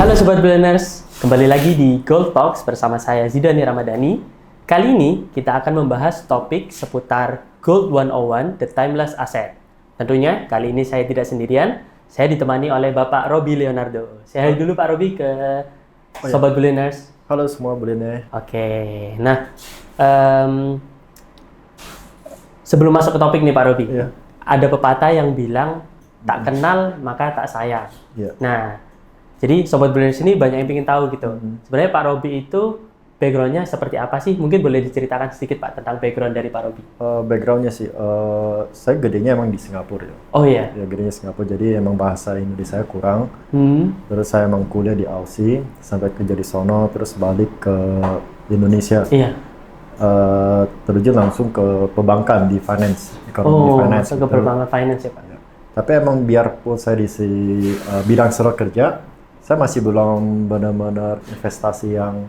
Halo Sobat Billionaires, kembali lagi di Gold Talks bersama saya Zidani Ramadhani. Kali ini kita akan membahas topik seputar Gold 101, The Timeless Asset. Tentunya kali ini saya tidak sendirian, saya ditemani oleh Bapak Robi Leonardo. Saya dulu Pak Robi ke Sobat Billionaires. Halo semua Billionaire. Oke, nah sebelum masuk ke topik nih Pak Robi, ada pepatah yang bilang tak kenal maka tak sayang. Nah, jadi Sobat Billionaires ini banyak yang ingin tahu gitu. Sebenarnya Pak Robi itu background-nya seperti apa sih? Mungkin boleh diceritakan sedikit Pak tentang background dari Pak Robi. Background-nya sih, saya gedenya emang di Singapura ya. Oh iya? Ya gedenya Singapura, jadi emang bahasa Indonesia saya kurang. Terus saya emang kuliah di Aussie, sampai kerja di sono, terus balik ke Indonesia. Iya. Terjun langsung ke perbankan di finance, ekonomi finance. Ke perbankan finance ya Pak? Ya. Tapi emang biarpun saya di bidang seru kerja, saya masih belum benar-benar investasi yang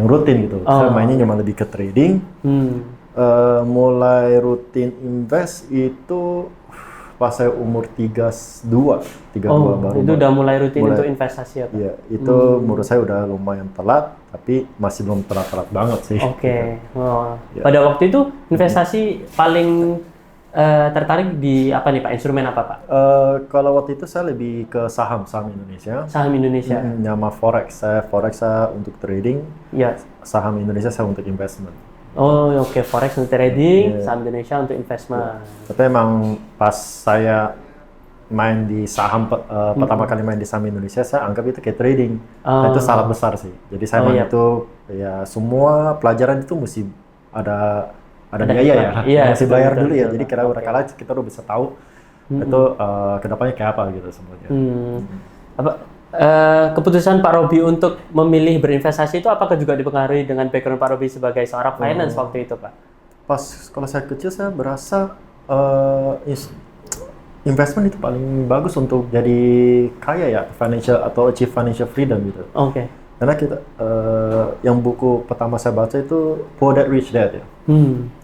rutin gitu. Saya mainnya cuma lebih ke trading. Mulai rutin invest itu pas saya umur 32 baru. Itu udah mulai rutin untuk investasi ya Pak? Iya, itu menurut saya udah lumayan telat, tapi masih belum telat-telat banget sih. Oke. Ya. Pada waktu itu investasi paling tertarik di apa nih Pak? Instrumen apa Pak? Kalau waktu itu saya lebih ke saham Indonesia. Saham Indonesia. Nama forex saya untuk trading. Iya. Saham Indonesia saya untuk investment. Oh oke, forex untuk trading, saham Indonesia untuk investment. Tapi emang pas saya main di saham pertama kali main di saham Indonesia, saya anggap itu kayak trading. Nah, itu salah besar sih. Jadi saya main itu ya semua pelajaran itu mesti ada biaya ya, iya, masih bayar dulu ya. Jadi kira-kira kita udah bisa tahu itu kedepannya kayak apa gitu semuanya. Keputusan Pak Robi untuk memilih berinvestasi itu apakah juga dipengaruhi dengan background Pak Robi sebagai seorang finance waktu itu Pak? Pas kalau saya kecil saya berasa investment itu paling bagus untuk jadi kaya ya, financial atau achieve financial freedom gitu. Oke. Karena kita yang buku pertama saya baca itu Poor Dad Rich Dad ya.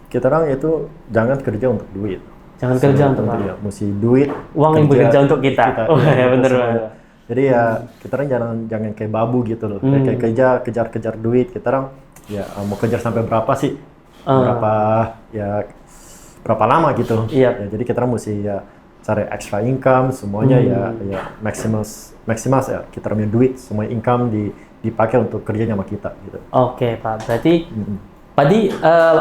Kita orang itu jangan kerja untuk duit. Jangan kerja untuk apa? Ya, mesti duit. Uang yang bekerja untuk kita. Oh ya benar banget. Jadi ya kita orang jangan kayak babu gitu loh. Kayak kerja kejar duit. Kita orang ya mau kejar sampai berapa sih? Berapa lama gitu. Ya, jadi kita orang mesti ya cari extra income semuanya ya maksimal ya. Kita punya duit semua income dipakai untuk kerjanya sama kita gitu. Oke Pak, berarti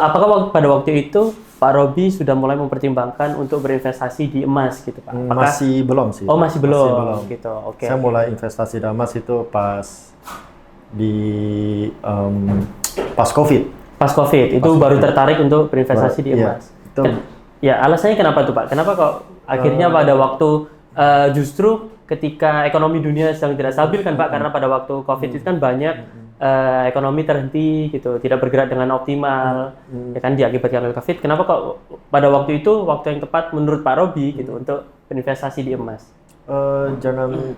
apakah pada waktu itu Pak Robi sudah mulai mempertimbangkan untuk berinvestasi di emas gitu Pak? Masih belum sih. Oh masih belum gitu. Oke. Saya mulai investasi di emas itu pas COVID. Pas COVID itu baru tertarik untuk berinvestasi di emas. Ya alasannya kenapa tuh Pak? Kenapa kok akhirnya pada waktu justru ketika ekonomi dunia sedang tidak stabil kan Pak? Karena pada waktu COVID itu kan banyak ekonomi terhenti gitu, tidak bergerak dengan optimal, ya kan diakibatkan oleh COVID. Kenapa kok pada waktu itu waktu yang tepat menurut Pak Robi gitu untuk berinvestasi di emas? Jangan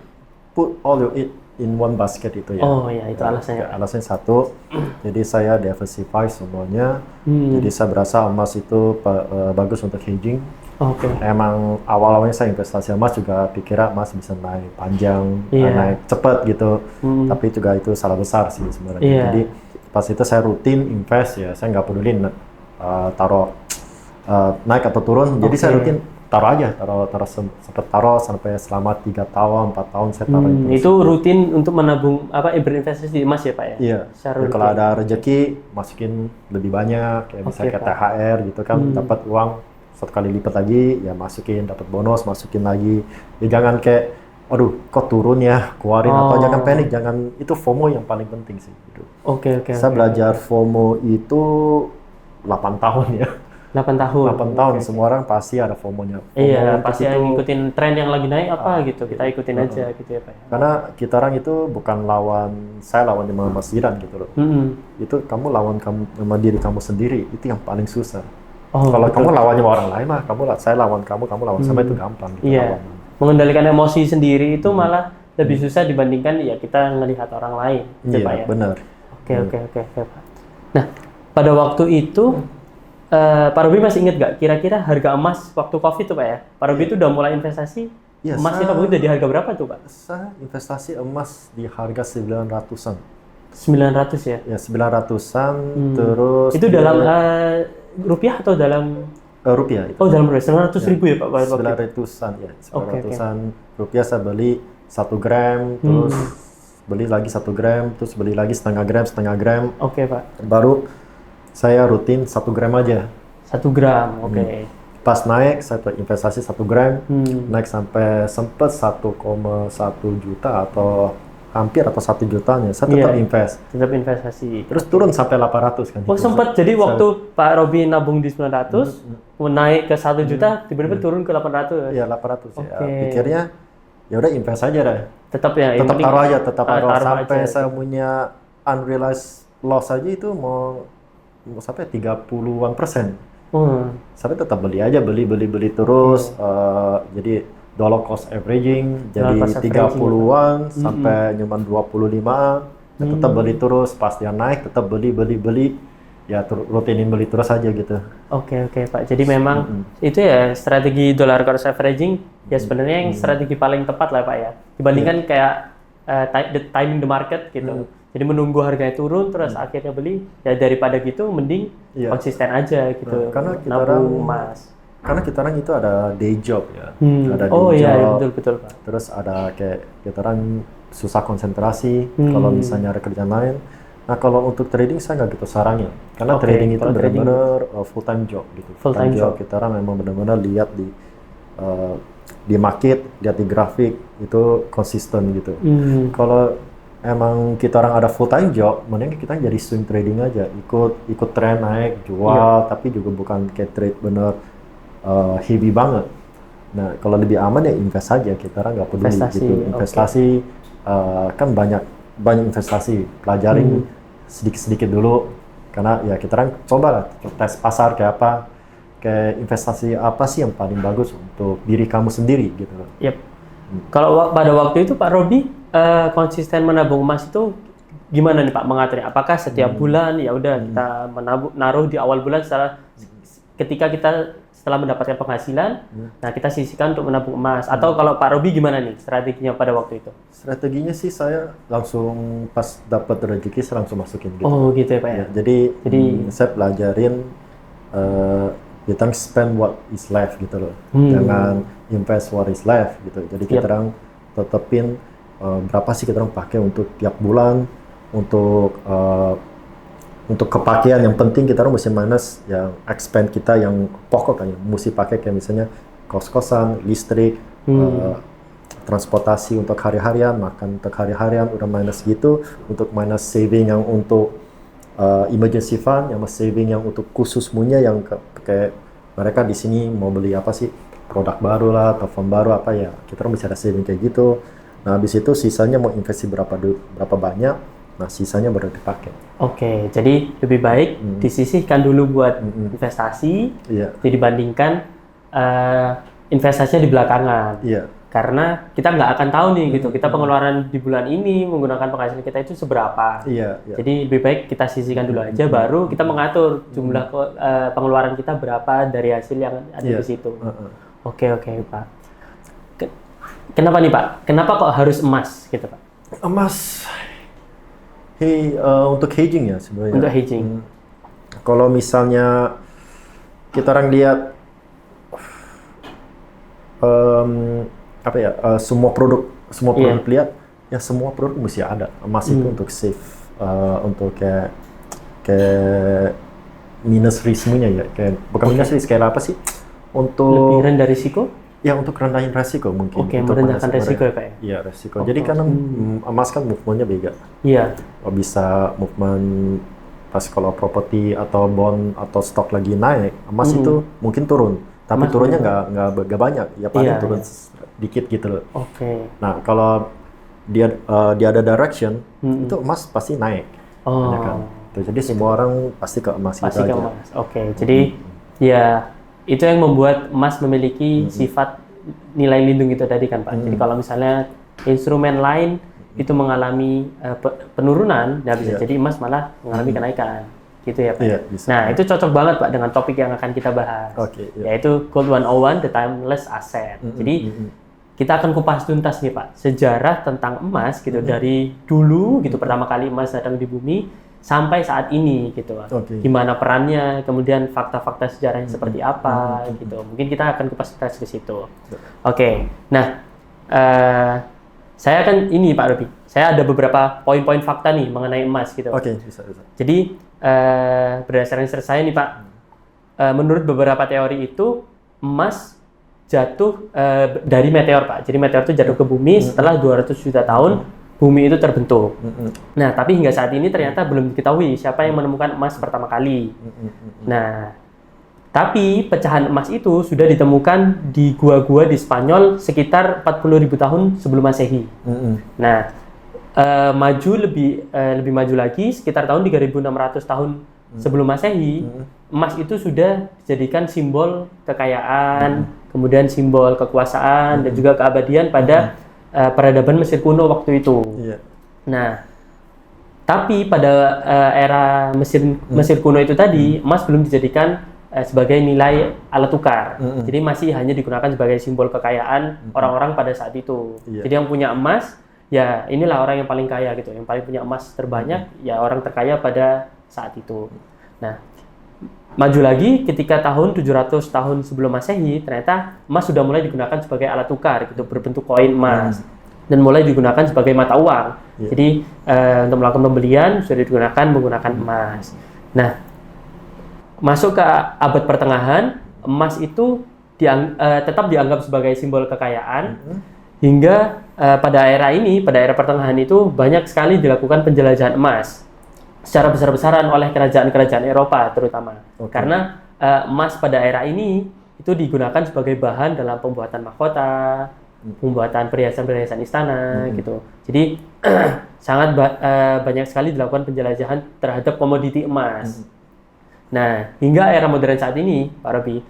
put all your egg in one basket itu ya. Oh ya itu alasannya. Alasannya satu, jadi saya diversify semuanya. Jadi saya berasa emas itu bagus untuk hedging. Oke. Emang awal-awalnya saya investasi emas juga pikir emas bisa naik panjang, naik cepat gitu. Tapi juga itu salah besar sih sebenarnya. Jadi pas itu saya rutin invest ya, saya nggak peduli taruh naik atau turun. Jadi saya rutin taruh sampai selama 3 tahun, 4 tahun saya taruh itu rutin untuk menabung berinvestasi di emas ya Pak ya? Iya. Ya, kalau ada rezeki masukin lebih banyak, kayak misalnya kayak THR gitu kan, dapat uang 1 kali lipat lagi, ya masukin, dapat bonus, masukin lagi. Ya jangan kayak, aduh kok turun ya, keluarin atau jangan panik, itu FOMO yang paling penting sih. Gitu. Oke. Saya belajar FOMO itu 8 tahun ya. 8 tahun. Semua orang pasti ada FOMO-nya. Iya, pasti ngikutin tren yang lagi naik gitu, kita ikutin aja gitu ya Pak. Karena kita orang itu bukan saya lawan Mas Zidan gitu loh. Itu kamu lawan sama diri kamu sendiri, itu yang paling susah. Kalau kamu lawannya orang lain mah, saya lawan kamu lawan sama itu gampang. Gitu, iya. Mengendalikan emosi sendiri itu malah lebih susah dibandingkan ya kita melihat orang lain. Iya, Pak, ya? benar. Oke Pak. Nah, pada waktu itu Pak Robi masih ingat nggak kira-kira harga emas waktu COVID itu Pak ya? Pak Robi itu udah mulai investasi Ya, emas itu begitu di harga berapa tuh Pak? Saya investasi emas di harga 900-an. 900 ya? Ya, 900-an, terus... Itu dalam rupiah atau dalam... rupiah. Oh, dalam rupiah. 900 ribu ya Pak? 900-an ya. 900-an rupiah saya beli 1 gram, terus beli lagi 1 gram, terus beli lagi setengah gram. Oke Pak. Baru saya rutin 1 gram aja. 1 gram, oke. Pas naik, saya investasi 1 gram, naik sampai sempat 1,1 juta atau hampir atau 1 jutanya, saya tetap invest. Tetap investasi. Terus turun sampai 800 kan. Oh sempat, jadi waktu Pak Robi nabung di 900, naik ke 1 juta, tiba-tiba turun ke 800. Iya 800 ya. Pikirnya, ya udah invest aja deh. Tetap ya. Tetap taruh aja, sampai aja. saya punya unrealized loss aja itu mau sampai 30-an%. Sampai tetap beli aja, beli terus. Jadi dollar cost averaging jadi 30-an sampai nyaman 25-an. Tetap beli terus, pas dia naik tetap beli. Ya rutinin beli terus aja gitu. Oke Pak. Jadi memang itu ya strategi dollar cost averaging ya sebenarnya yang strategi paling tepat lah Pak ya. Dibandingkan kayak timing the market gitu. Jadi menunggu harganya turun terus akhirnya beli, ya daripada gitu mending konsisten aja gitu. Karena kita nabung emas. Karena kita orang itu ada day job ya. Ada day job. Iya betul Pak. Terus ada kayak kita orang susah konsentrasi kalau misalnya ada kerjaan lain. Nah kalau untuk trading saya nggak gitu saranin. Karena trading itu benar-benar full time job gitu. Full time job. Kita orang memang benar-benar lihat di market, lihat di grafik itu konsisten gitu. Kalau emang kita orang ada full time job, mending kita jadi swing trading aja, ikut tren naik, jual, tapi juga bukan kayak trade bener heavy banget. Nah, kalau lebih aman ya invest aja, kita orang nggak peduli gitu. Investasi kan banyak investasi, pelajarin sedikit-sedikit dulu, karena ya kita orang coba lah tes pasar kayak apa, kayak investasi apa sih yang paling bagus untuk diri kamu sendiri gitu. Kalau pada waktu itu Pak Robi konsisten menabung emas itu gimana nih Pak mengaturnya? Apakah setiap bulan ya udah kita naruh di awal bulan ketika kita setelah mendapatkan penghasilan, nah kita sisihkan untuk menabung emas. Atau kalau Pak Robi gimana nih strateginya pada waktu itu? Strateginya sih saya langsung pas dapat rezeki saya langsung masukin gitu. Oh gitu ya Pak ya. Jadi saya pelajarin kita spend what is left gitu loh. Jangan invest what is left gitu. Jadi kita orang tetepin berapa sih kita orang pakai untuk tiap bulan untuk kepakian. Yang penting kita orang mesti minus yang expend kita yang pokok kan, mesti pakai kayak misalnya kos-kosan, listrik, transportasi untuk hari-harian, makan untuk hari-harian udah minus gitu, untuk minus saving yang untuk emergency fund, yang saving yang untuk khusus punya yang kayak mereka di sini mau beli apa sih, produk baru lah, telepon baru apa ya, kita orang bisa ada saving kayak gitu. Nah, habis itu sisanya mau investasi berapa banyak, nah sisanya baru dipakai. Oke, jadi lebih baik disisihkan dulu buat investasi, dibandingkan investasinya di belakangan. Karena kita nggak akan tahu nih gitu, kita pengeluaran di bulan ini menggunakan penghasilan kita itu seberapa. Jadi lebih baik kita sisihkan dulu aja, baru kita mengatur jumlah pengeluaran kita berapa dari hasil yang ada di situ. Oke Pak. Kenapa nih Pak? Kenapa kok harus emas gitu Pak? Emas, untuk hedging ya sebenarnya. Untuk hedging. Kalau misalnya kita orang lihat semua produk lihat ya semua produk mesti ada emas itu untuk safe, untuk kayak minus risk-nya ya, kayak bukan minus risk, kayak apa sih, untuk lebih rendah risiko. Ya untuk rendahin resiko mungkin. Merendahkan resiko ya Pak ya? Iya resiko. Jadi karena emas kan movement-nya beda. Bisa movement pas kalau properti atau bond atau stok lagi naik, emas itu mungkin turun. Tapi turunnya nggak banyak, ya paling turun dikit gitu loh. Nah kalau dia ada direction, itu emas pasti naik. Ya kan? Jadi semua orang pasti ke emas gitu aja. Emas. Jadi ya itu yang membuat emas memiliki sifat nilai lindung itu tadi kan Pak. Jadi kalau misalnya instrumen lain itu mengalami penurunan, nah bisa jadi emas malah mengalami kenaikan. Gitu ya Pak. Nah itu cocok banget Pak dengan topik yang akan kita bahas. Yaitu Gold 101, the timeless asset. Jadi kita akan kupas tuntas nih Pak, sejarah tentang emas gitu dari dulu gitu pertama kali emas datang di bumi sampai saat ini gitu. Gimana perannya, kemudian fakta-fakta sejarahnya seperti apa gitu. Mungkin kita akan kupas tuntas ke situ. Oke. Nah, saya akan ini Pak Robi. Saya ada beberapa poin-poin fakta nih mengenai emas gitu. Bisa. Jadi berdasarkan riset saya nih Pak, menurut beberapa teori itu emas jatuh dari meteor Pak. Jadi meteor itu jatuh ke bumi setelah 200 juta tahun bumi itu terbentuk. Nah, tapi hingga saat ini ternyata belum diketahui siapa yang menemukan emas pertama kali. Nah, tapi pecahan emas itu sudah ditemukan di gua-gua di Spanyol sekitar 40.000 tahun sebelum Masehi. Nah, lebih maju lagi sekitar tahun 3.600 tahun sebelum Masehi, emas itu sudah dijadikan simbol kekayaan, kemudian simbol kekuasaan dan juga keabadian pada peradaban Mesir kuno waktu itu. Nah, tapi pada era Mesir kuno itu tadi, emas belum dijadikan sebagai nilai alat tukar. Jadi masih hanya digunakan sebagai simbol kekayaan orang-orang pada saat itu. Jadi yang punya emas, ya inilah orang yang paling kaya gitu. Yang paling punya emas terbanyak, ya orang terkaya pada saat itu. Nah, maju lagi ketika tahun 700 tahun sebelum Masehi, ternyata emas sudah mulai digunakan sebagai alat tukar gitu, berbentuk koin emas dan mulai digunakan sebagai mata uang. Jadi untuk melakukan pembelian sudah digunakan menggunakan emas. Nah, masuk ke abad pertengahan, emas itu tetap dianggap sebagai simbol kekayaan hingga pada era pertengahan itu banyak sekali dilakukan penjelajahan emas secara besar-besaran oleh kerajaan-kerajaan Eropa terutama. Karena emas pada era ini itu digunakan sebagai bahan dalam pembuatan mahkota, pembuatan perhiasan-perhiasan istana gitu. Jadi sangat banyak sekali dilakukan penjelajahan terhadap komoditi emas. Nah, hingga era modern saat ini, Pak Robi,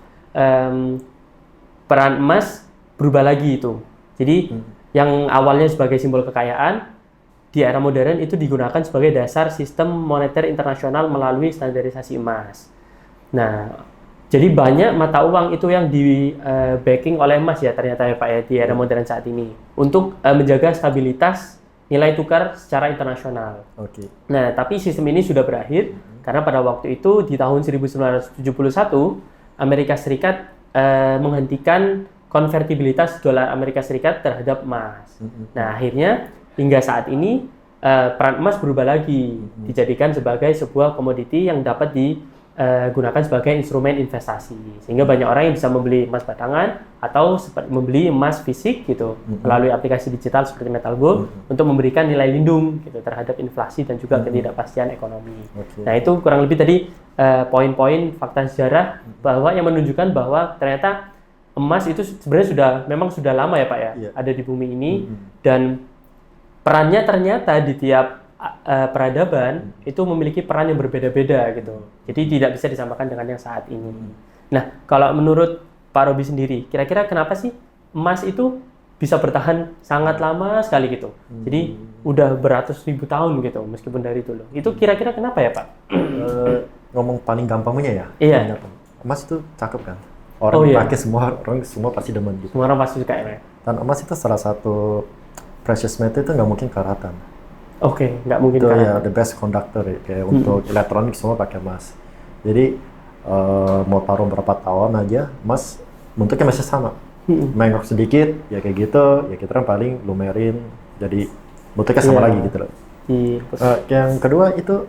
peran emas berubah lagi itu. Jadi yang awalnya sebagai simbol kekayaan, di era modern itu digunakan sebagai dasar sistem moneter internasional melalui standarisasi emas. Nah, jadi banyak mata uang itu yang di backing oleh emas ya ternyata ya Pak ya di era modern saat ini untuk menjaga stabilitas nilai tukar secara internasional. Nah, tapi sistem ini sudah berakhir karena pada waktu itu di tahun 1971 Amerika Serikat menghentikan konvertibilitas dolar Amerika Serikat terhadap emas. Nah, akhirnya hingga saat ini peran emas berubah lagi, dijadikan sebagai sebuah komoditi yang dapat digunakan sebagai instrumen investasi. Sehingga banyak orang yang bisa membeli emas batangan atau membeli emas fisik gitu melalui aplikasi digital seperti Metal Gold untuk memberikan nilai lindung gitu terhadap inflasi dan juga ketidakpastian ekonomi. Nah, itu kurang lebih tadi poin-poin fakta sejarah bahwa yang menunjukkan bahwa ternyata emas itu sebenarnya memang sudah lama ya Pak ya ada di bumi ini dan perannya ternyata di tiap peradaban itu memiliki peran yang berbeda-beda gitu. Jadi tidak bisa disamakan dengan yang saat ini. Nah, kalau menurut Pak Robi sendiri, kira-kira kenapa sih emas itu bisa bertahan sangat lama sekali gitu? Jadi udah beratus ribu tahun gitu, meskipun dari dulu. Itu kira-kira kenapa ya Pak? Ngomong paling gampangnya ya. Iya. Emas itu cakep kan? Orang pakai semua pasti demen gitu. Semua orang pasti suka ya. Dan emas itu salah satu precious metal itu nggak mungkin karatan. Nggak mungkin itu karatan. Ya the best conductor ya. Kayak untuk elektronik semua pakai emas. Jadi mau taruh berapa tahun aja, emas bentuknya masih sama. Mengok sedikit, ya kayak gitu, ya kita kan paling lumerin, jadi bentuknya sama lagi gitu loh. Yang kedua itu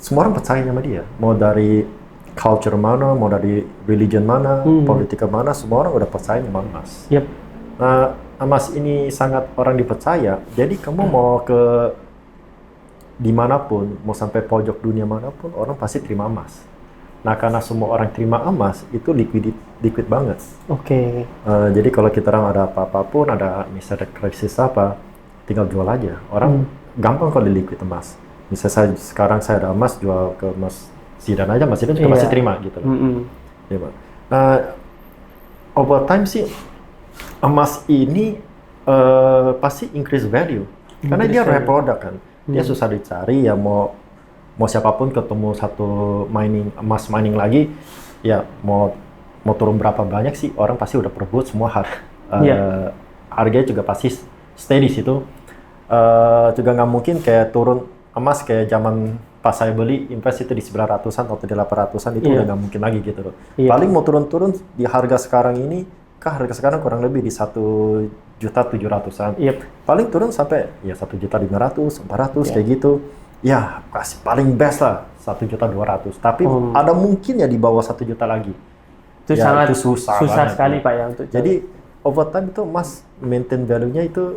semua orang percaya sama dia, mau dari culture mana, mau dari religion mana, politika mana, semua orang udah percaya sama emas. Nah, emas ini sangat orang dipercaya, jadi kamu mau ke dimanapun, mau sampai pojok dunia manapun, orang pasti terima emas. Nah, karena semua orang terima emas, itu liquid banget. Jadi kalau kita orang ada apa-apa pun, ada misalnya krisis apa, tinggal jual aja. Orang gampang kalau di liquid emas. Misalnya sekarang saya ada emas, jual ke emas Sidan aja, Mas Sidan juga masih terima gitu loh. Over time sih, emas ini pasti increase value. Karena dia rare product kan. Dia susah dicari, ya mau siapapun ketemu satu emas mining lagi, ya mau turun berapa banyak sih, orang pasti udah perebut semua harganya juga pasti stay di situ. Juga nggak mungkin kayak turun emas kayak zaman pas saya beli invest itu di 900-an atau di 800-an itu udah nggak mungkin lagi gitu loh. Paling mau turun-turun di harga sekarang ini, harga sekarang kurang lebih di 1.700.000-an. Paling turun sampai ya 1.500.000, 400 kayak gitu. Ya paling best lah 1.200.000. Tapi ada mungkin ya di bawah 1 juta lagi. Itu ya, sangat itu susah sekali Pak ya untuk jadi over time itu emas maintain value-nya itu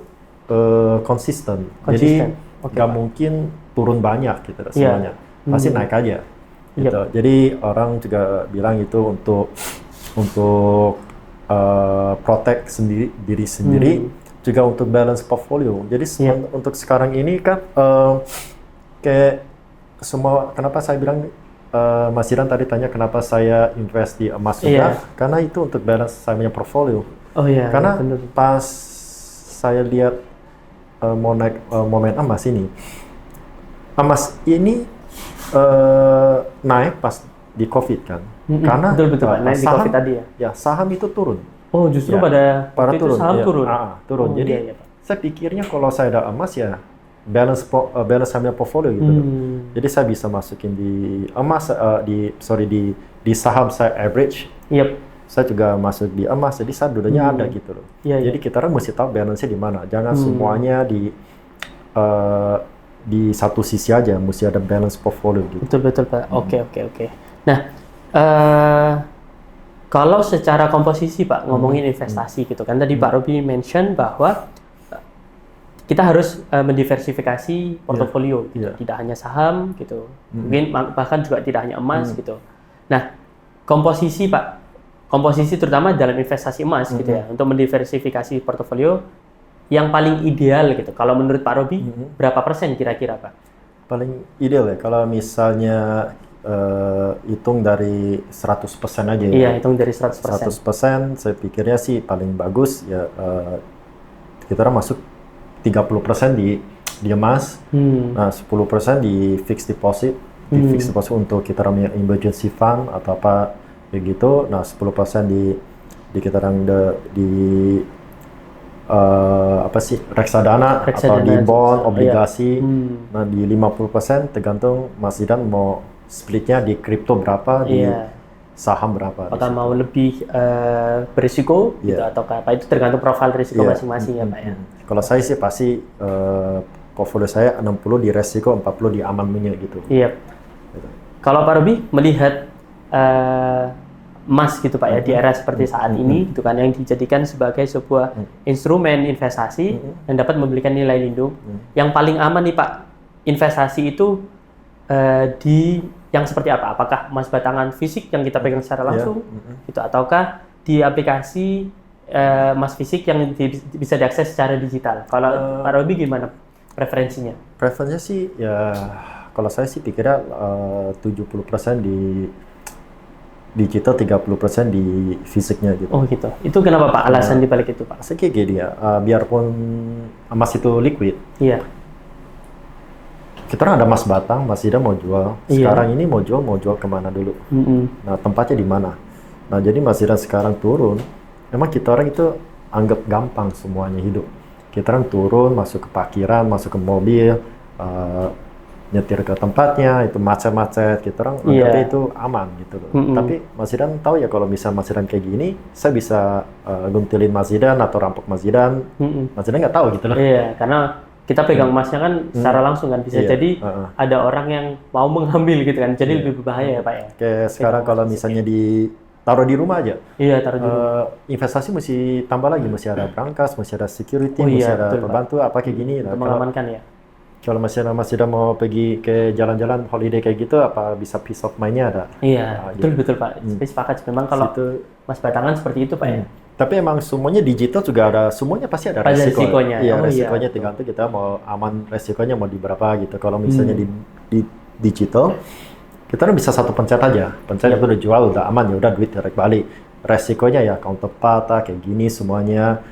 konsisten. Jadi nggak mungkin turun banyak gitu semuanya. Pasti naik aja. Gitu. Jadi orang juga bilang itu untuk protect diri sendiri, juga untuk balance portfolio. Jadi untuk sekarang ini kan kayak semua, kenapa saya bilang Mas Zidan tadi tanya kenapa saya invest di emas juga, karena itu untuk balance saya punya portfolio. Karena pas saya lihat momen emas ini naik pas di COVID kan, karena betul naik di COVID tadi ya. Saham itu turun. Oh justru pada turun. Saham turun. Turun. Jadi saya pikirnya kalau saya ada emas ya balance sahamnya portfolio gitu. Jadi saya bisa masukin di emas di saham saya average. Saya juga masuk di emas, jadi saya dudanya ada gitu loh. Jadi kita orang mesti tahu balance-nya di mana. Jangan semuanya di satu sisi aja, mesti ada balance portfolio gitu. Betul Pak. Oke. Nah, kalau secara komposisi Pak, ngomongin investasi gitu kan, tadi Pak Robi mention bahwa kita harus mendiversifikasi portofolio, tidak hanya saham gitu, mungkin bahkan juga tidak hanya emas gitu. Nah, komposisi terutama dalam investasi emas gitu ya, untuk mendiversifikasi portofolio yang paling ideal gitu. Kalau menurut Pak Robi, berapa persen kira-kira Pak? Paling ideal ya, kalau misalnya hitung dari 100% aja ya. Iya, hitung dari 100%. 100% saya pikirnya sih paling bagus ya, kita masuk 30% di emas, nah 10% di fixed deposit, fixed deposit untuk kita punya emergency fund atau apa kayak gitu. Nah 10% di kita reksadana atau di bond, obligasi. Nah di 50% tergantung Mas Zidan mau splitnya di kripto berapa, di saham berapa. Apakah mau lebih berisiko gitu atau apa, itu tergantung profil risiko masing-masing ya Pak ya. Kalau saya sih pasti portfolio saya 60 di resiko, 40 di amannya gitu. Kalau Pak Robi melihat emas gitu Pak ya, di era seperti saat ini gitu kan, yang dijadikan sebagai sebuah instrumen investasi yang dapat memberikan nilai lindung, yang paling aman nih Pak, investasi itu di yang seperti apa? Apakah emas batangan fisik yang kita pegang secara langsung gitu, ataukah di aplikasi emas fisik yang bisa diakses secara digital? Kalau Pak Robi gimana preferensinya? Preferensinya sih ya, kalau saya sih pikirnya 70% di digital, 30% di fisiknya gitu. Oh gitu. Itu kenapa Pak? Alasan dibalik itu Pak? Saya kayak gini ya, biarpun emas itu liquid. Kita ada emas batang, Mas Zidan mau jual. Sekarang ini mau jual kemana dulu? Nah tempatnya di mana? Nah jadi Mas Zidan sekarang turun, memang kita orang itu anggap gampang semuanya hidup. Kita orang turun, masuk ke parkiran, masuk ke mobil, nyetir ke tempatnya, itu macet-macet, kita orang anggapnya itu aman gitu loh. Tapi Mas Zidan tahu ya, kalau misalnya Mas Zidan kayak gini, saya bisa guntilin Mas Zidan atau rampok Mas Zidan. Mas Zidan nggak tahu gitu loh. Karena kita pegang emasnya kan secara langsung kan, bisa jadi ada orang yang mau mengambil gitu kan, jadi lebih berbahaya ya Pak ya. Kayak sekarang kalau misalnya taruh di rumah aja. Taruh di rumah. Investasi mesti tambah lagi, mesti ada brankas, mesti ada security, mesti ada pembantu apa kayak gini. Untuk mengamankan ya. Kalau Mas Zidan mau pergi ke jalan-jalan holiday kayak gitu, apa bisa peace of mind-nya ada? Betul Pak. Saya sepakat. Memang kalau emas batangan seperti itu Pak ya. Tapi emang semuanya digital juga ada, semuanya pasti ada resikonya. Resikonya tergantung kita mau aman, resikonya mau di berapa gitu. Kalau misalnya di digital, kita kan bisa satu pencet aja, pencet itu udah jual, udah aman, ya udah duit direct balik. Resikonya ya counterpart kayak gini semuanya,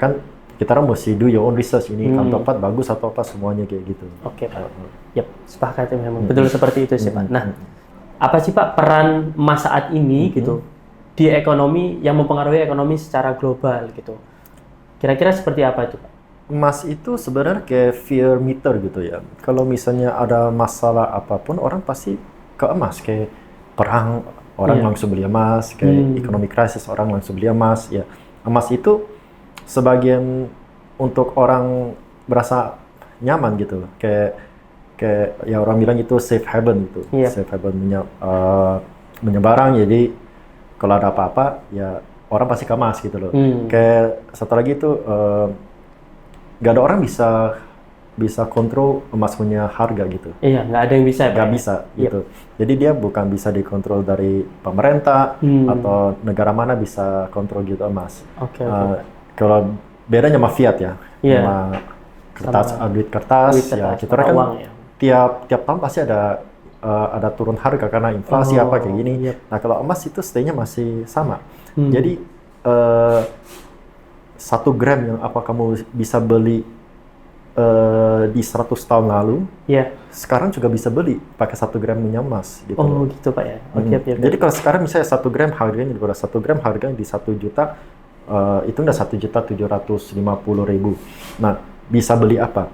kan kita kan mesti do your own research, ini counterpart bagus atau apa, semuanya kayak gitu. Oke Pak. Sepakat memang betul seperti itu sih Pak. Nah, apa sih Pak peran emas saat ini gitu di ekonomi yang mempengaruhi ekonomi secara global gitu. Kira-kira seperti apa itu, Pak? Emas itu sebenarnya kayak fear meter gitu ya. Kalau misalnya ada masalah apapun, orang pasti ke emas. Kayak perang, orang langsung beli emas. Kayak ekonomi krisis, orang langsung beli emas. Ya, emas itu sebagian untuk orang berasa nyaman gitu. Kayak ya orang bilang itu safe haven gitu. Safe haven punya barang. Jadi kalau ada apa-apa, ya orang pasti ke emas gitu loh. Kayak satu lagi itu nggak ada orang bisa kontrol emas punya harga gitu. Iya, nggak ada yang bisa. Nggak bisa gitu. Jadi dia bukan bisa dikontrol dari pemerintah atau negara mana bisa kontrol gitu emas. Kalau bedanya sama fiat ya, sama kertas, duit kertas, ya kita kan tiap tahun pasti ada turun harga karena inflasi apa kayak gini. Nah kalau emas itu stay-nya masih sama. Jadi 1 gram yang apa kamu bisa beli di 100 tahun lalu, sekarang juga bisa beli pakai 1 gram minyak emas. Gitu. Oh gitu Pak ya. Jadi kalau sekarang misalnya 1 gram harganya di 1 gram harganya di 1 juta, itu udah 1.750.000. Nah bisa beli apa?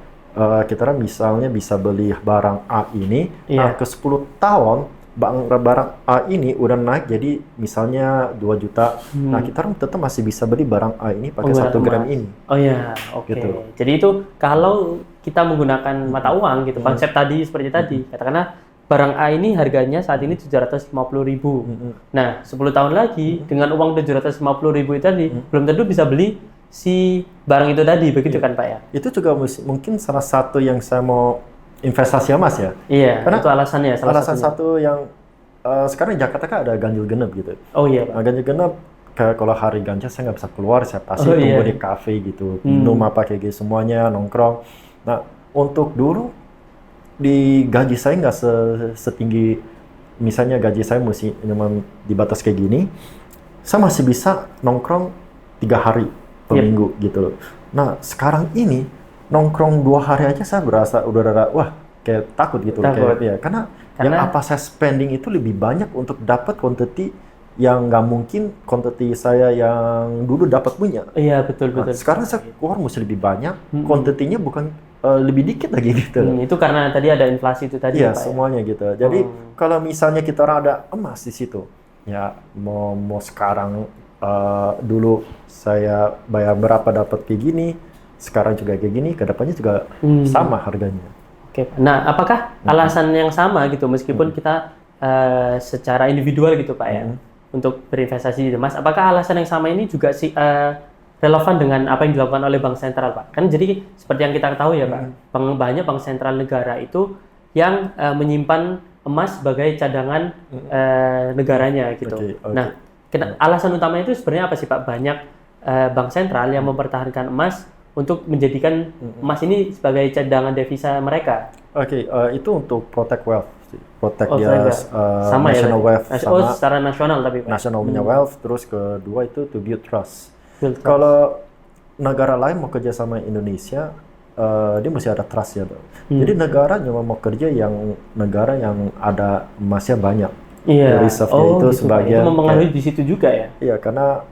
Kita kan misalnya bisa beli barang A ini, nah ke 10 tahun barang A ini udah naik jadi misalnya 2 juta. Nah kita kan tetap masih bisa beli barang A ini pakai 1 gram ini. Oh ya, Gitu. Jadi itu kalau kita menggunakan mata uang gitu, konsep tadi seperti tadi, katakanlah barang A ini harganya saat ini 750.000. Nah 10 tahun lagi dengan uang 750.000 itu tadi belum tentu bisa beli si barang itu tadi, begitu kan Pak ya? Itu juga mungkin salah satu yang saya mau investasi emas ya. Iya, karena itu alasannya. Alasan satu yang sekarang di Jakarta kan ada ganjil genap gitu. Oh iya Pak. Nah, ganjil genap kalau hari ganjil saya nggak bisa keluar, saya pasti tunggu di kafe gitu, minum apa kayak gitu semuanya, nongkrong. Nah untuk dulu di gaji saya nggak setinggi, misalnya gaji saya mesti cuma dibatas kayak gini, saya masih bisa nongkrong 3 hari per minggu gitu loh. Nah sekarang ini nongkrong 2 hari aja saya berasa udah wah kayak takut gitu. Kayak, karena yang apa saya spending itu lebih banyak untuk dapat quantity yang nggak mungkin quantity saya yang dulu dapat punya. Iya betul. Sekarang saya keluar mesti lebih banyak, quantity-nya bukan lebih dikit lagi gitu. Itu karena tadi ada inflasi itu tadi. Iya semuanya gitu. Jadi kalau misalnya kita orang ada emas di situ, ya mau sekarang dulu saya bayar berapa dapat kayak gini, sekarang juga kayak gini, kedepannya juga sama harganya. Nah apakah alasan yang sama gitu meskipun kita secara individual gitu Pak ya untuk berinvestasi di emas, apakah alasan yang sama ini juga relevan dengan apa yang dilakukan oleh Bank Sentral Pak? Kan jadi seperti yang kita tahu ya Pak, banyak bank sentral negara itu yang menyimpan emas sebagai cadangan negaranya gitu. Nah alasan utamanya itu sebenarnya apa sih Pak? Banyak bank sentral yang mempertahankan emas untuk menjadikan emas ini sebagai cadangan devisa mereka. Itu untuk protect wealth, protect sama national wealth. Secara nasional tapi Pak. National punya wealth, terus kedua itu to build trust. Kalau negara lain mau kerja sama Indonesia, dia mesti ada trust ya. Jadi negara cuma mau kerja yang negara yang ada emasnya banyak. Iya. Reserve-nya itu sebagian. Itu mempengaruhi di situ juga ya? Iya, karena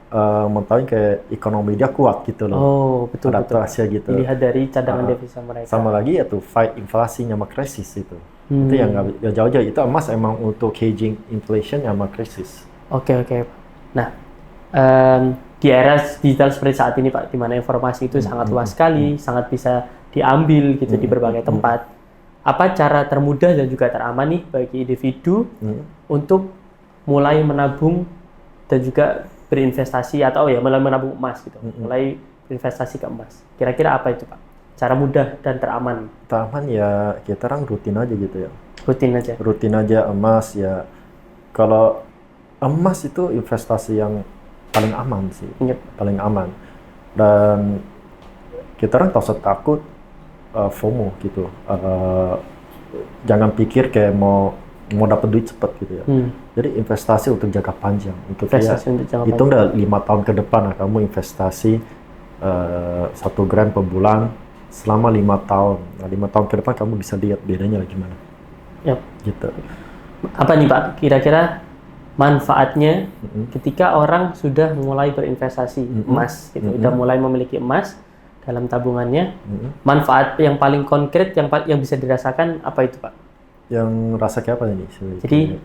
mengetahui kayak ekonomi dia kuat gitu loh. Oh, betul. Ada trust-nya gitu. Dilihat dari cadangan devisa mereka. Sama lagi ya tuh fight inflasi sama krisis itu. Itu yang nggak jauh-jauh. Itu emas emang untuk hedging inflation sama krisis. Oke. Nah, di era digital seperti saat ini Pak, di mana informasi itu sangat luas sekali, sangat bisa diambil gitu di berbagai tempat. Apa cara termudah dan juga teraman nih bagi individu untuk mulai menabung dan juga berinvestasi atau ya mulai menabung emas gitu, mulai berinvestasi ke emas. Kira-kira apa itu Pak? Cara mudah dan teraman? Teraman ya kita orang rutin aja gitu ya. Rutin aja emas ya. Kalau emas itu investasi yang paling aman sih, paling aman. Dan kita orang tak usah takut FOMO gitu. Jangan pikir kayak mau dapat duit cepat gitu ya. Jadi investasi untuk jangka panjang. Untuk itu udah 5 tahun ke depan kamu investasi 1 gram per bulan selama 5 tahun. Nah 5 tahun ke depan kamu bisa lihat bedanya gimana. Gitu. Apa nih Pak? Kira-kira manfaatnya ketika orang sudah mulai berinvestasi emas, gitu, udah mulai memiliki emas dalam tabungannya, manfaat yang paling konkret yang bisa dirasakan apa itu, Pak? Yang rasa kayak apa ini? Jadi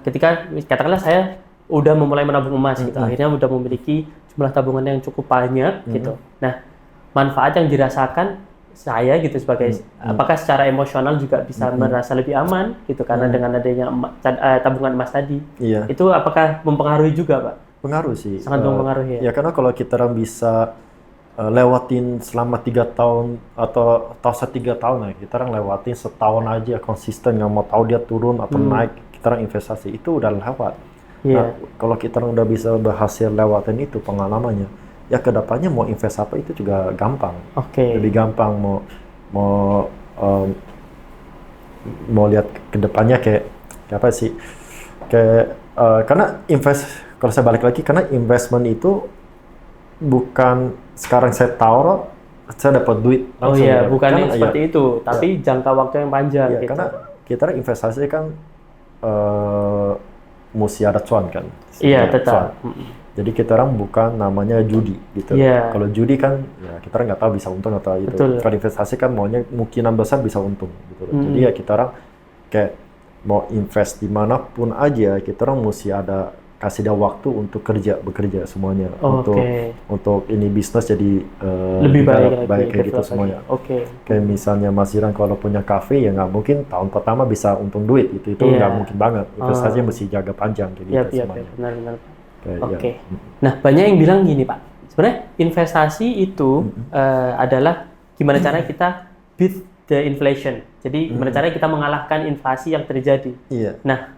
ketika katakanlah saya udah memulai menabung emas, gitu, akhirnya udah memiliki jumlah tabungan yang cukup banyak, gitu. Nah, manfaat yang dirasakan saya gitu sebagai apakah secara emosional juga bisa merasa lebih aman gitu karena dengan adanya tabungan emas tadi, itu apakah mempengaruhi juga, Pak? Pengaruh sih, sangat mempengaruhi ya karena kalau kita bisa lewatin selama 3 tahun atau 3 tahun ya, kita orang lewatin setahun aja konsisten, nggak mau tahu dia turun atau naik, kita orang investasi itu udah lewat. Nah, kalau kita orang udah bisa berhasil lewatin itu pengalamannya, ya kedepannya mau invest apa itu juga gampang. Lebih gampang mau lihat kedepannya kayak apa sih? Karena kalau saya balik lagi, karena investment itu bukan sekarang saya taruh, saya dapat duit langsung. Bukan yang seperti itu, tapi jangka waktu yang panjang. Gitu. Karena kita investasi kan mesti ada cuan kan. Tetap. Jadi kita orang bukan namanya judi gitu. Kalau judi kan ya kita orang nggak tahu bisa untung atau itu. Kalau investasi kan maunya kemungkinan besar bisa untung gitu. Jadi ya kita orang kayak mau invest dimanapun aja, kita orang mesti kasih dia waktu untuk bekerja semuanya untuk ini bisnis jadi lebih baik kayak gitu semuanya. Kayak misalnya Mas Iran kalau punya kafe ya nggak mungkin tahun pertama bisa untung duit itu nggak mungkin banget. Investasinya mesti jaga panjang kayak gitu semuanya. Benar. Nah, banyak yang bilang gini, Pak. Sebenarnya investasi itu adalah gimana caranya kita beat the inflation. Jadi gimana caranya kita mengalahkan inflasi yang terjadi. Nah,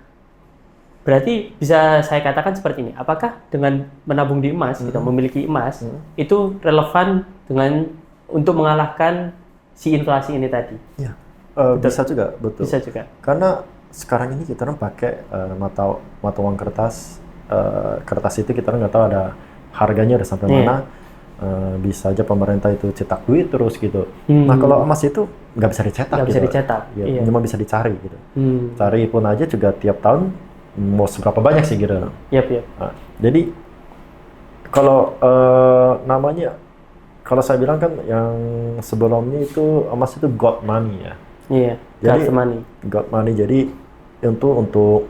berarti bisa saya katakan seperti ini. Apakah dengan menabung di emas, kita memiliki emas, itu relevan dengan untuk mengalahkan si inflasi ini tadi? Bisa juga, betul. Bisa juga. Karena sekarang ini kita orang pakai mata uang kertas. Kertas itu kita nggak tahu ada harganya ada sampai mana, bisa aja pemerintah itu cetak duit terus gitu. Nah kalau emas itu nggak bisa dicetak, cuma bisa dicari gitu. Cari pun aja juga tiap tahun mau seberapa banyak sih gitu. Nah, jadi kalau namanya, kalau saya bilang kan yang sebelumnya itu emas itu gold money ya. Jadi gold money, jadi untuk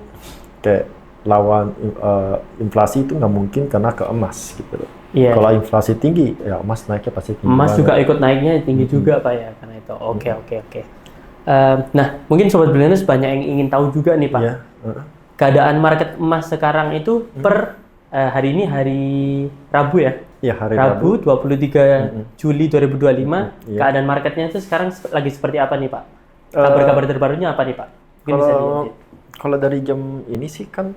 kayak lawan inflasi itu nggak mungkin kena ke emas gitu loh. Kalau inflasi tinggi, ya emas naiknya pasti tinggi. Emas juga ikut naiknya tinggi juga, Pak ya, karena itu. Oke. Nah, mungkin Sobat Billionaires banyak yang ingin tahu juga nih, Pak. Keadaan market emas sekarang itu per hari ini hari Rabu ya? Hari Rabu 23 Juli 2025. Keadaan marketnya itu sekarang lagi seperti apa nih, Pak? Kabar-kabar terbarunya apa nih, Pak? Kalau dari jam ini sih kan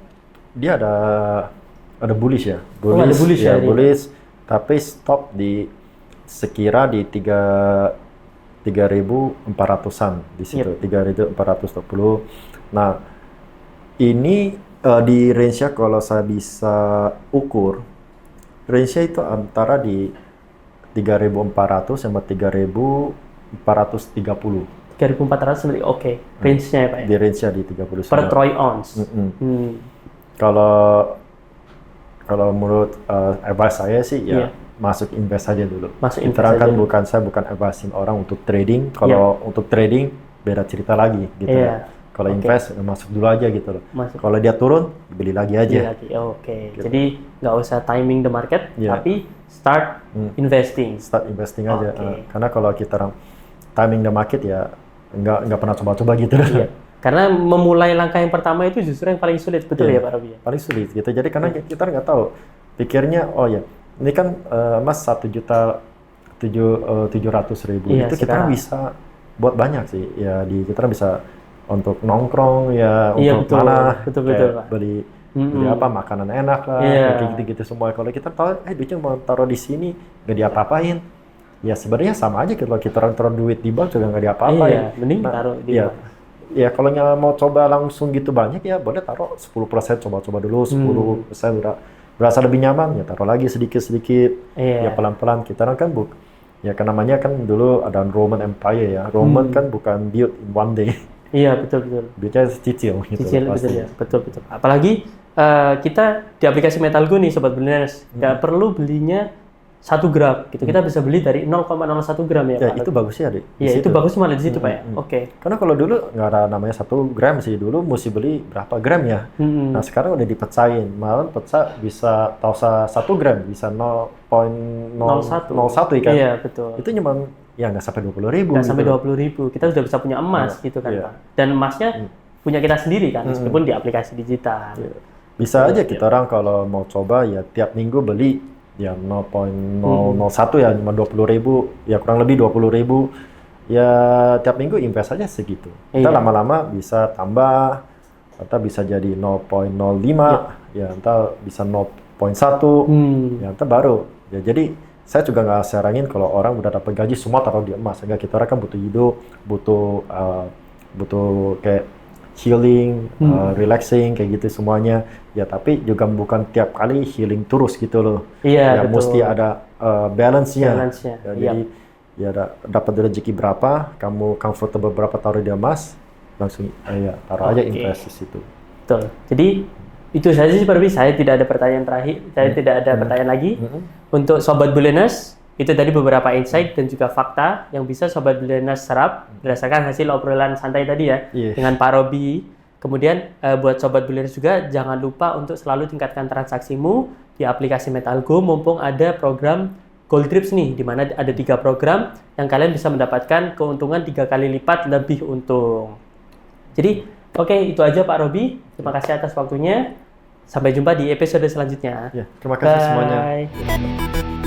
dia ada bullish ya. Ada bullish ya. Bullish, tapi stop di sekira di 3.400-an di situ. 3.420. Nah, ini di range-nya kalau saya bisa ukur, range-nya itu antara di 3.400 sama 3.430. 3.400 sebenarnya range-nya ya, Pak ya? Di range-nya di 30. Per troy ounce. Kalau menurut advice saya sih masuk invest aja dulu. Kita kan bukan advice orang untuk trading. Kalau untuk trading beda cerita lagi gitu. Kalau invest masuk dulu aja gitu loh. Kalau dia turun beli lagi aja. Gitu. Jadi nggak usah timing the market, tapi start investing. Start investing aja. Karena kalau kita timing the market ya nggak pernah coba-coba gitu. Karena memulai langkah yang pertama itu justru yang paling sulit, betul ya Pak Robi? Paling sulit gitu. Jadi karena kita nggak tahu, pikirnya ini kan emas 1.700.000 itu kita bisa buat banyak sih. Ya kita bisa untuk nongkrong ya, untuk betul, beli apa makanan enak lah, kayak gitu-gitu semua. Kalau kita tahu duitnya mau taruh di sini nggak diapa-apain, ya sebenarnya sama aja kalau kita taruh duit di bank juga nggak diapa-apain. Mending taruh di bank. Ya kalau nggak mau coba langsung gitu banyak ya boleh taruh 10%, coba-coba dulu 10% udah berasa lebih nyaman ya taruh lagi sedikit-sedikit, ya pelan-pelan. Kita kan ya kan namanya kan dulu ada Roman Empire ya, Roman kan bukan built in one day. Iya, betul. Biasanya cicil gitu. Cicil, betul ya. Betul. Apalagi kita di aplikasi Metalgo nih Sobat Billionaires, nggak perlu belinya 1 gram gitu. Kita bisa beli dari 0,01 gram ya, Ya, Pak. itu bagusnya, Dik. Iya, itu bagus malah di situ, Pak ya. Oke. Karena kalau dulu nggak ada namanya 1 gram sih, dulu mesti beli berapa gram ya. Nah, sekarang udah dipecahin. Malah pecah bisa tahu 1 gram bisa 0,01 kan. Iya, betul. Itu cuma ya nggak sampai 20.000. Nggak sampai 20.000. Kita sudah bisa punya emas gitu kan, Pak. Dan emasnya punya kita sendiri kan, meskipun di aplikasi digital. Bisa aja kita orang kalau mau coba ya tiap minggu beli ya 0,001 ya cuma 20.000, ya kurang lebih 20.000, ya tiap minggu invest aja segitu. Kita lama-lama bisa tambah, atau bisa jadi 0,05, ya entah bisa 0,1, ya entah baru. Ya jadi saya juga nggak sarangin kalau orang udah dapat gaji semua taruh di emas. Enggak, kita orang kan butuh hidup, butuh kayak healing, relaxing kayak gitu semuanya. Ya tapi juga bukan tiap kali healing terus gitu loh. Iya, ya, betul. mesti ada balance-nya. Ya, Iya. jadi ya dapat rezeki berapa, kamu comfortable berapa taruh di emas, langsung ya taruh aja invest di situ. Betul. Jadi itu saja sih Pak Robi. Saya tidak ada pertanyaan terakhir. Saya tidak ada pertanyaan lagi. Untuk Sobat Billionaires, itu tadi beberapa insight dan juga fakta yang bisa Sobat Billionaires serap berdasarkan hasil obrolan santai tadi ya dengan Pak Robi. Kemudian buat Sobat Billionaires juga jangan lupa untuk selalu tingkatkan transaksimu di aplikasi Metalgo mumpung ada program Gold Trips nih, di mana ada 3 program yang kalian bisa mendapatkan keuntungan 3 kali lipat lebih untung. Jadi oke, itu aja Pak Robi. Terima kasih atas waktunya. Sampai jumpa di episode selanjutnya. Ya, terima kasih semuanya. Bye.